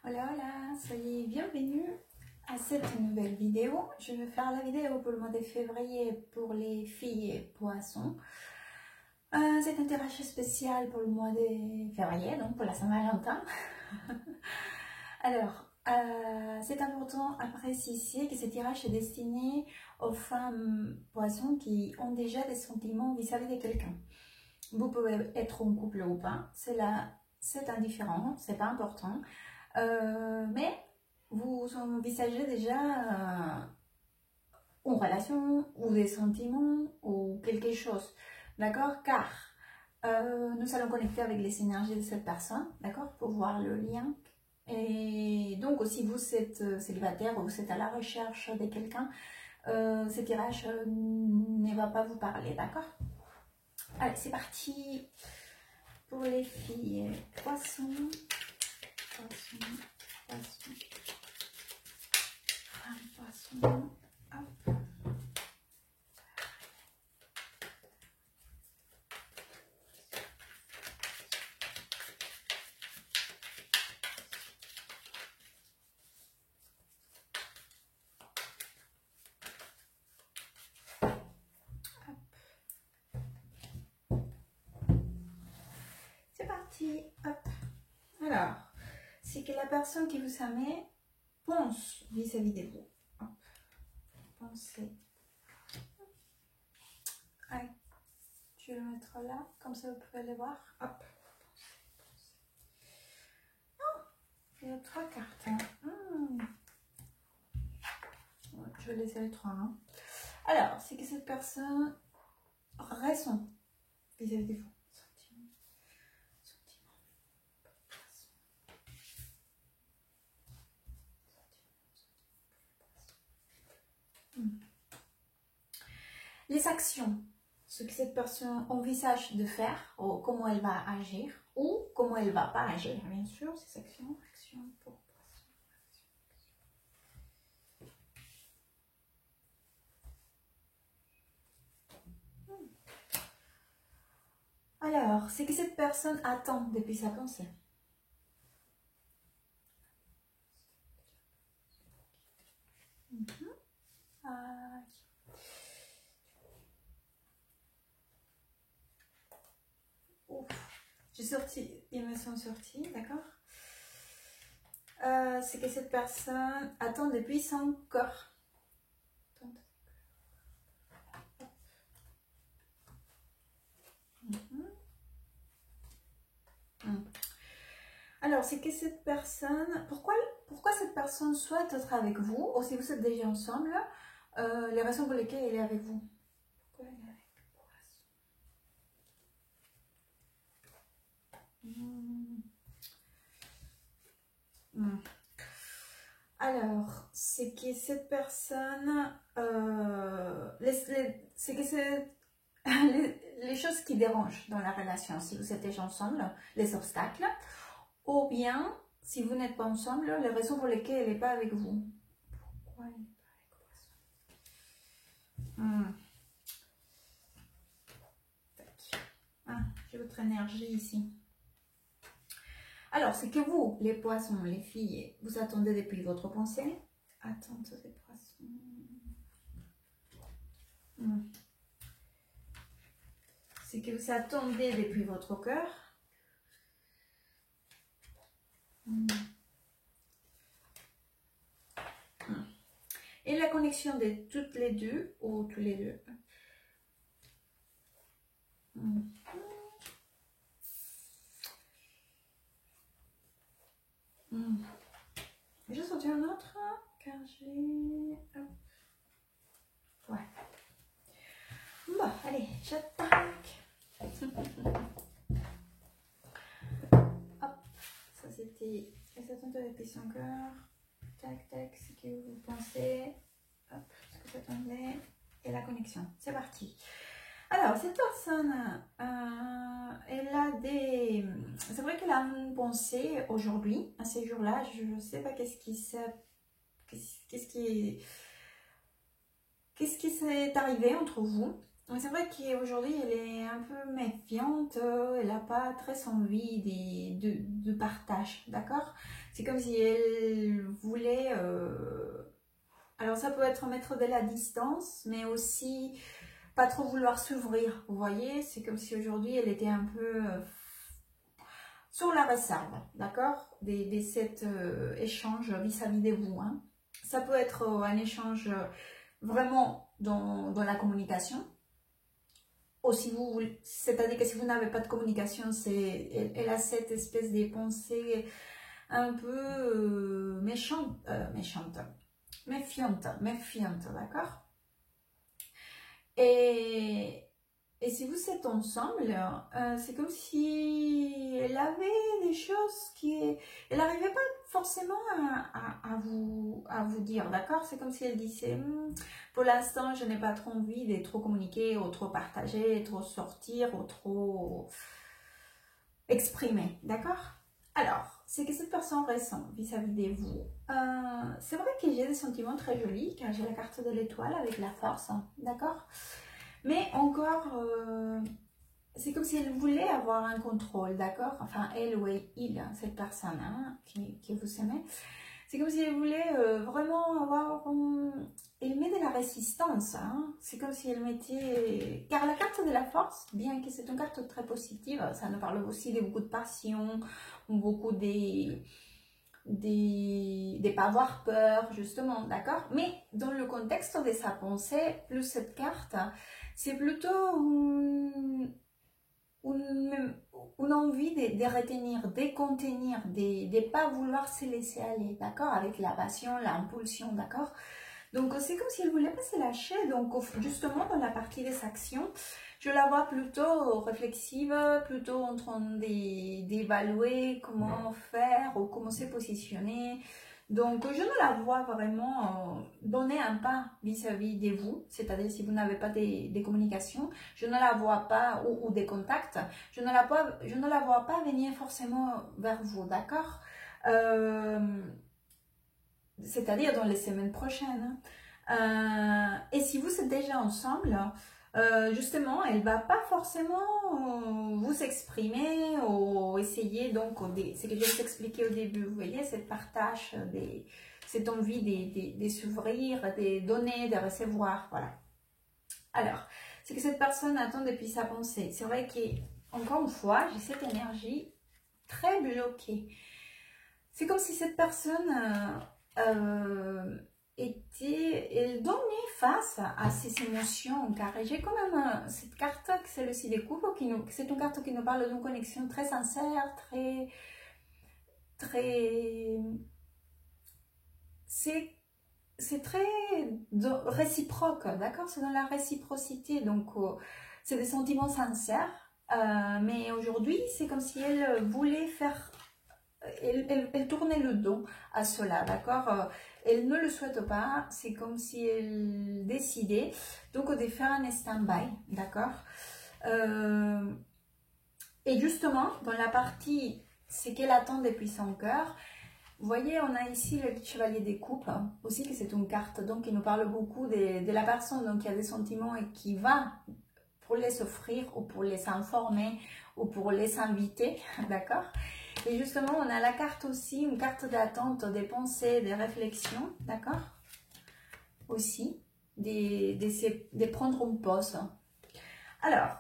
Hola, hola, soyez bienvenus à cette nouvelle vidéo. Je vais faire la vidéo pour le mois de février pour les filles et poissons. C'est un tirage spécial pour le mois de février, donc pour la Saint-Valentin. Alors, c'est important à préciser que ce tirage est destiné aux femmes poissons qui ont déjà des sentiments vis-à-vis de quelqu'un. Vous pouvez être en couple ou pas, c'est indifférent, c'est pas important. Mais vous envisagez déjà une relation ou des sentiments ou quelque chose, d'accord? Car nous allons connecter avec les énergies de cette personne, d'accord? Pour voir le lien. Et donc, si vous êtes célibataire ou vous êtes à la recherche de quelqu'un, ce tirage ne va pas vous parler, d'accord? Allez, c'est parti pour les filles. Poisson, poisson, poisson. Poisson. Hop. C'est parti. Hop. Alors, c'est que la personne qui vous aime pense vis-à-vis de vous. Hop. Pensez. Allez, je vais le mettre là, comme ça vous pouvez le voir. Hop. Oh, il y a 3 cartes. Je vais laisser les 3. Hein. Alors, c'est que cette personne ressent vis-à-vis de vous. Les actions, ce que cette personne envisage de faire, ou comment elle va agir, ou comment elle ne va pas agir, bien sûr, ces actions, actions pour poisson, Alors, c'est que cette personne attend depuis sa pensée. J'ai sorti, ils me sont sortis, d'accord. C'est que cette personne attend depuis son corps. Alors, c'est que cette personne, pourquoi cette personne souhaite être avec vous, ou si vous êtes déjà ensemble, les raisons pour lesquelles elle est avec vous. Pourquoi elle est avec vous? Alors, c'est que cette personne, c'est que c'est les choses qui dérangent dans la relation, si vous êtes déjà ensemble, les obstacles, ou bien, si vous n'êtes pas ensemble, les raisons pour lesquelles elle n'est pas avec vous. Pourquoi elle n'est pas avec vous? J'ai votre énergie ici. Alors, c'est que vous, les poissons, les filles, vous attendez depuis votre pensée. Attente des poissons. C'est que vous attendez depuis votre cœur. Et la connexion de toutes les deux, ou tous les deux. J'ai sorti un autre, car j'ai... Ouais. Bon, allez, j'attaque. Hop, ça c'était... Et ça tombe depuis son cœur. Tac, tac, ce que vous pensez. Hop, ce que vous attendez. Et la connexion. C'est parti. Alors, cette personne, elle a des... C'est vrai qu'elle a une pensée aujourd'hui, à ces jours-là. Je ne sais pas qu'est-ce qui s'est arrivé entre vous. c'est vrai qu'aujourd'hui, elle est un peu méfiante, elle n'a pas très envie de partage, d'accord? C'est comme si elle voulait... alors ça peut être mettre de la distance, mais aussi pas trop vouloir s'ouvrir, vous voyez? C'est comme si aujourd'hui, elle était un peu sur la réserve, d'accord? Cet échange vis-à-vis de vous, hein. Ça peut être un échange vraiment dans la communication. Ou si vous, c'est-à-dire que si vous n'avez pas de communication, elle a cette espèce de pensée un peu méfiante, d'accord? Et, et si vous êtes ensemble, c'est comme si elle avait des choses elle n'arrivait pas forcément à vous dire, d'accord? C'est comme si elle disait, pour l'instant, je n'ai pas trop envie de trop communiquer, ou trop partager, trop sortir, ou trop exprimer, d'accord? Alors, c'est que cette personne ressent vis-à-vis de vous. C'est vrai que j'ai des sentiments très jolis, car j'ai la carte de l'étoile avec la force, hein, d'accord? Mais encore, c'est comme si elle voulait avoir un contrôle, d'accord? Enfin, elle ou il, hein, cette personne hein, qui vous aimait. C'est comme si elle voulait vraiment avoir... elle met de la résistance. Hein? C'est comme si elle mettait... Car la carte de la force, bien que c'est une carte très positive, ça nous parle aussi de beaucoup de passion, beaucoup des pas avoir peur, justement, d'accord? Mais dans le contexte de sa pensée, plus cette carte, c'est plutôt une envie de retenir, de contenir, de ne pas vouloir se laisser aller, d'accord? Avec la passion, l'impulsion, d'accord? Donc, c'est comme si elle ne voulait pas se lâcher. Donc, justement, dans la partie des actions, je la vois plutôt réflexive, plutôt en train d'évaluer comment faire ou comment se positionner. Donc, je ne la vois vraiment donner un pas vis-à-vis de vous, c'est-à-dire si vous n'avez pas des communications, je ne la vois pas, ou des contacts, je ne la vois pas venir forcément vers vous, d'accord? C'est-à-dire dans les semaines prochaines. Et si vous êtes déjà ensemble, justement, elle va pas forcément vous exprimer ou essayer, donc, ce que je vous expliquais au début, vous voyez, cette partage, cette envie de s'ouvrir, de donner, de recevoir, voilà. Alors, c'est que cette personne attend depuis sa pensée. C'est vrai qu'encore une fois, j'ai cette énergie très bloquée. C'est comme si cette personne elle donnait face à ses émotions, car j'ai quand même cette carte, c'est le 6 des coupes, c'est une carte qui nous parle d'une connexion très sincère, très, c'est très réciproque, d'accord? C'est dans la réciprocité, donc c'est des sentiments sincères, mais aujourd'hui, c'est comme si elle voulait faire... Elle tournait le dos à cela, d'accord? Elle ne le souhaite pas, c'est comme si elle décidait donc de faire un stand-by, d'accord? Et justement, dans la partie, c'est qu'elle attend depuis son cœur, vous voyez, on a ici le chevalier des coupes, aussi que c'est une carte donc qui nous parle beaucoup de la personne donc, qui a des sentiments et qui va pour les offrir ou pour les informer ou pour les inviter, d'accord? Et justement, on a la carte aussi, une carte d'attente, des pensées, des réflexions, d'accord? Aussi, de prendre une pause. Alors,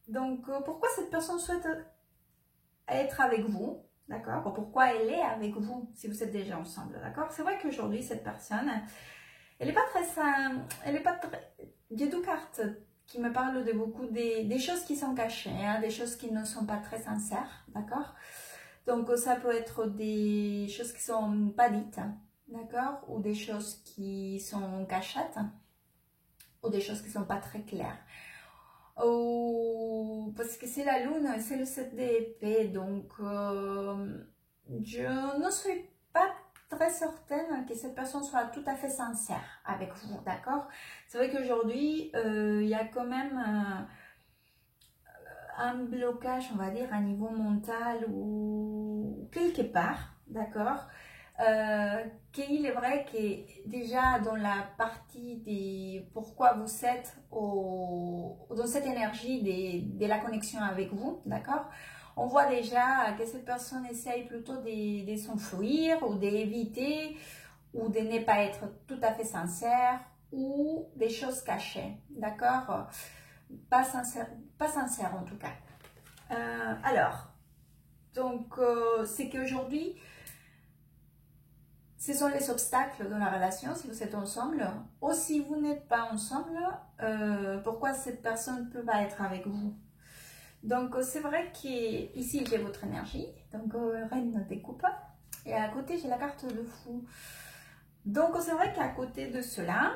donc, pourquoi cette personne souhaite être avec vous, d'accord? Pourquoi elle est avec vous, si vous êtes déjà ensemble, d'accord? C'est vrai qu'aujourd'hui, cette personne, elle n'est pas très... Elle n'est pas très... Il y a deux cartes qui me parlent de beaucoup des choses qui sont cachées, hein, des choses qui ne sont pas très sincères, d'accord? Donc, ça peut être des choses qui ne sont pas dites, d'accord? Ou des choses qui sont cachettes, ou des choses qui ne sont pas très claires. Ou parce que c'est la lune, c'est le 7 d'épée, donc je ne suis pas très certaine que cette personne soit tout à fait sincère avec vous, d'accord? C'est vrai qu'aujourd'hui, il y a quand même... un blocage, on va dire, à niveau mental ou quelque part, d'accord? qu'il est vrai que déjà dans la partie des pourquoi vous êtes dans cette énergie de la connexion avec vous, d'accord? On voit déjà que cette personne essaye plutôt de s'enfuir ou d'éviter ou de ne pas être tout à fait sincère ou des choses cachées, d'accord? Pas sincère en tout cas. Alors, donc c'est qu'aujourd'hui, ce sont les obstacles dans la relation si vous êtes ensemble, ou si vous n'êtes pas ensemble, pourquoi cette personne ne peut pas être avec vous. Donc c'est vrai qu'ici j'ai votre énergie, donc reine des coupes, et à côté j'ai la carte de fou. Donc c'est vrai qu'à côté de cela,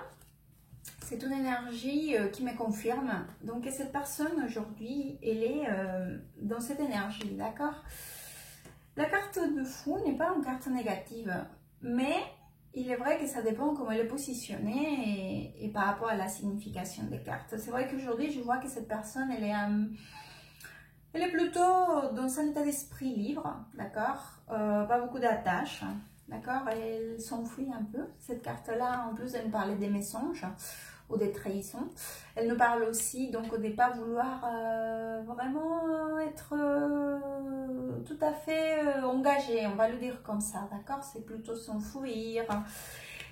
c'est une énergie qui me confirme. Donc cette personne aujourd'hui, elle est dans cette énergie, d'accord? La carte de fou n'est pas une carte négative, mais il est vrai que ça dépend comment elle est positionnée et par rapport à la signification des cartes. C'est vrai qu'aujourd'hui, je vois que cette personne, elle est plutôt dans un état d'esprit libre, d'accord? Pas beaucoup d'attaches, d'accord? Elle s'enfuit un peu. Cette carte-là, en plus, elle me parlait des mensonges ou des trahisons. Elle nous parle aussi donc de ne pas vouloir vraiment être tout à fait engagé, on va le dire comme ça, d'accord? C'est plutôt s'enfuir.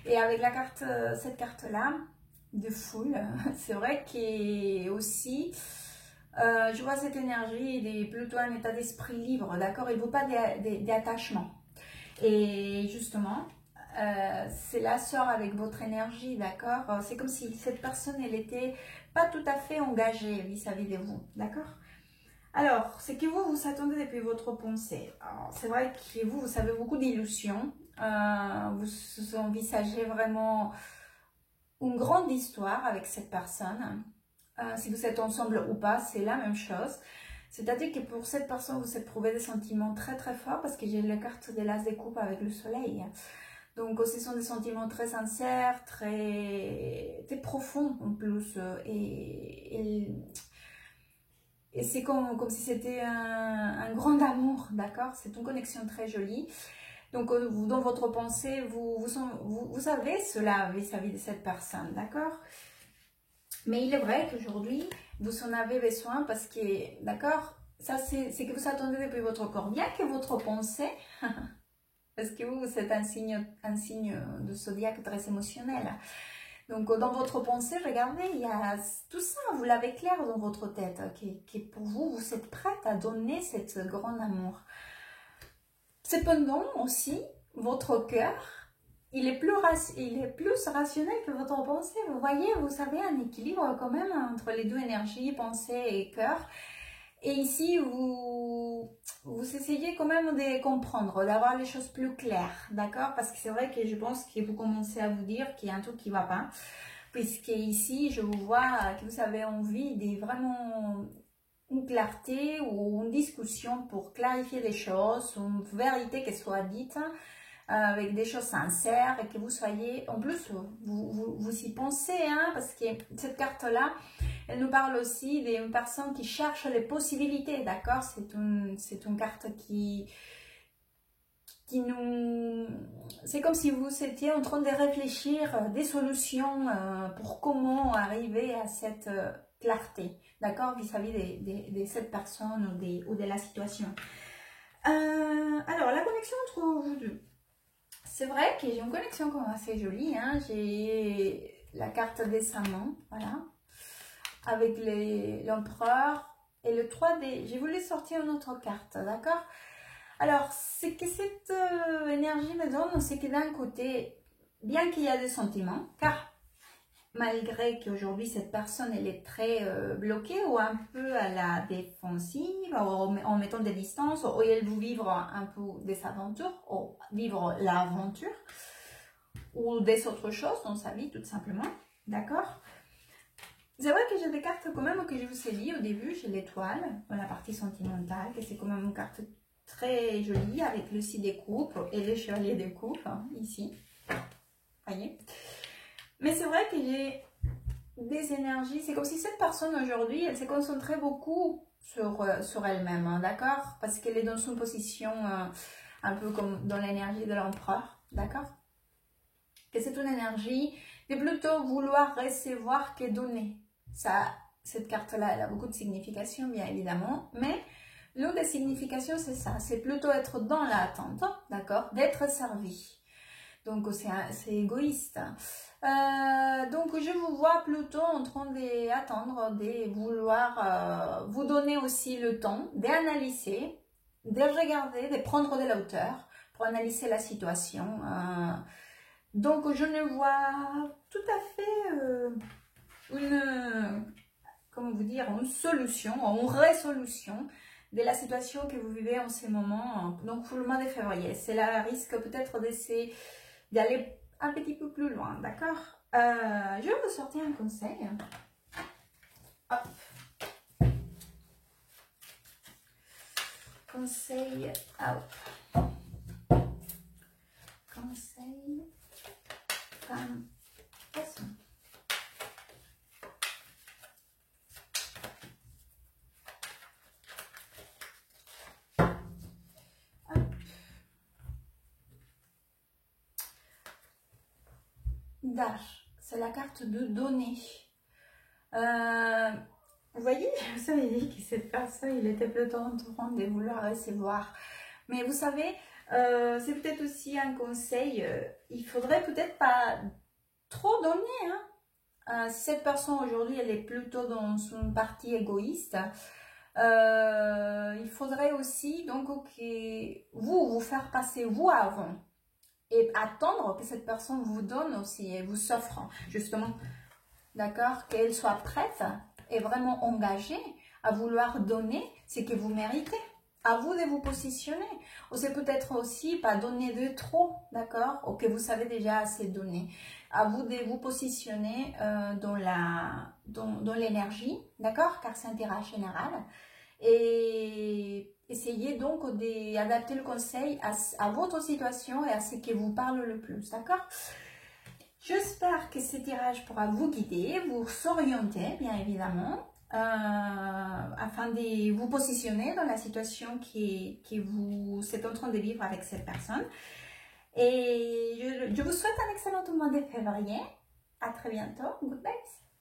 Et avec la carte, cette carte-là, de foule, c'est vrai qu'il aussi, je vois cette énergie, il est plutôt un état d'esprit libre, d'accord? Il ne veut pas d'attachement. Et justement, c'est la sœur avec votre énergie, d'accord? C'est comme si cette personne, elle était pas tout à fait engagée vis-à-vis de vous, d'accord? Alors, c'est que vous attendez depuis votre pensée. C'est vrai que vous avez beaucoup d'illusions. Vous envisagez vraiment une grande histoire avec cette personne. Si vous êtes ensemble ou pas, c'est la même chose. C'est-à-dire que pour cette personne, vous éprouvez des sentiments très très forts parce que j'ai la carte de l'as des coupes avec le soleil. Donc, ce sont des sentiments très sincères, très profonds en plus. Et c'est comme si c'était un grand amour, d'accord? C'est une connexion très jolie. Donc, dans votre pensée, vous savez cela vis-à-vis de cette personne, d'accord? Mais il est vrai qu'aujourd'hui, vous en avez besoin parce que, d'accord? Ça, c'est que vous attendez depuis votre corps. Bien que votre pensée... Parce que vous êtes un signe de zodiaque très émotionnel. Donc, dans votre pensée, regardez, il y a tout ça, vous l'avez clair dans votre tête, qui pour vous, vous êtes prête à donner cet grand amour. Cependant, aussi, votre cœur, il est plus rationnel que votre pensée. Vous voyez, vous avez un équilibre quand même entre les deux énergies, pensée et cœur. Et ici, vous essayez quand même de comprendre, d'avoir les choses plus claires, d'accord? Parce que c'est vrai que je pense que vous commencez à vous dire qu'il y a un truc qui ne va pas. Puisque ici, je vous vois que vous avez envie de vraiment une clarté ou une discussion pour clarifier les choses, une vérité qui soit dite avec des choses sincères et que vous soyez, en plus, vous y pensez, hein, parce que cette carte-là, elle nous parle aussi d'une personne qui cherche les possibilités, d'accord? C'est une carte qui nous... C'est comme si vous étiez en train de réfléchir des solutions pour comment arriver à cette clarté, d'accord? Vis-à-vis de cette personne ou de la situation. Alors, la connexion entre vous deux. C'est vrai que j'ai une connexion quand même assez jolie, hein? J'ai la carte des amants, voilà, avec l'empereur et le 3D. J'ai voulu sortir une autre carte, d'accord? Alors, c'est que cette énergie me donne, c'est que d'un côté, bien qu'il y a des sentiments, car malgré qu'aujourd'hui cette personne elle est très bloquée ou un peu à la défensive, en mettant des distances, ou elle veut vivre un peu des aventures, ou vivre l'aventure, ou des autres choses dans sa vie tout simplement, d'accord? C'est vrai que j'ai des cartes quand même que je vous ai dit au début, j'ai l'étoile dans la partie sentimentale, que c'est quand même une carte très jolie avec le 6 des coupes et le chevalier des coupes, hein, ici, voyez. Mais c'est vrai que j'ai des énergies, c'est comme si cette personne aujourd'hui, elle s'est concentrée beaucoup sur elle-même, hein, d'accord? Parce qu'elle est dans une position un peu comme dans l'énergie de l'empereur, d'accord? Que c'est une énergie de plutôt vouloir recevoir que donner. Ça, cette carte-là, elle a beaucoup de signification, bien évidemment, mais l'une des significations, c'est ça, c'est plutôt être dans l'attente, d'accord? D'être servi. Donc, c'est égoïste. Donc, je vous vois plutôt en train d'attendre, de vouloir vous donner aussi le temps d'analyser, de regarder, de prendre de la hauteur pour analyser la situation. Donc, je ne vois tout à fait comment vous dire, une solution, une résolution de la situation que vous vivez en ce moment. Donc, pour le mois de février, c'est le risque peut-être d'essayer d'aller un petit peu plus loin, d'accord? Je vais vous sortir un conseil. Hop. Conseil, hop. Conseil, femme, poisson. Dash, c'est la carte de donner. Vous voyez, je vous avais dit que cette personne, il était plutôt en train de vouloir recevoir. Mais vous savez, c'est peut-être aussi un conseil. Il faudrait peut-être pas trop donner. Hein. Si cette personne aujourd'hui, elle est plutôt dans son parti égoïste, il faudrait aussi donc que vous faire passer vous avant. Et attendre que cette personne vous donne aussi et vous s'offre, justement, d'accord, qu'elle soit prête et vraiment engagée à vouloir donner ce que vous méritez. À vous de vous positionner. Ou c'est peut-être aussi pas donner de trop, d'accord, ou que vous savez déjà assez donner. À vous de vous positionner dans l'énergie, d'accord, car c'est un tirage général. Et essayez donc d'adapter le conseil à votre situation et à ce qui vous parle le plus, d'accord? J'espère que ce tirage pourra vous guider, vous s'orienter, bien évidemment, afin de vous positionner dans la situation que vous êtes en train de vivre avec cette personne. Et je vous souhaite un excellent mois de février. À très bientôt. Good night.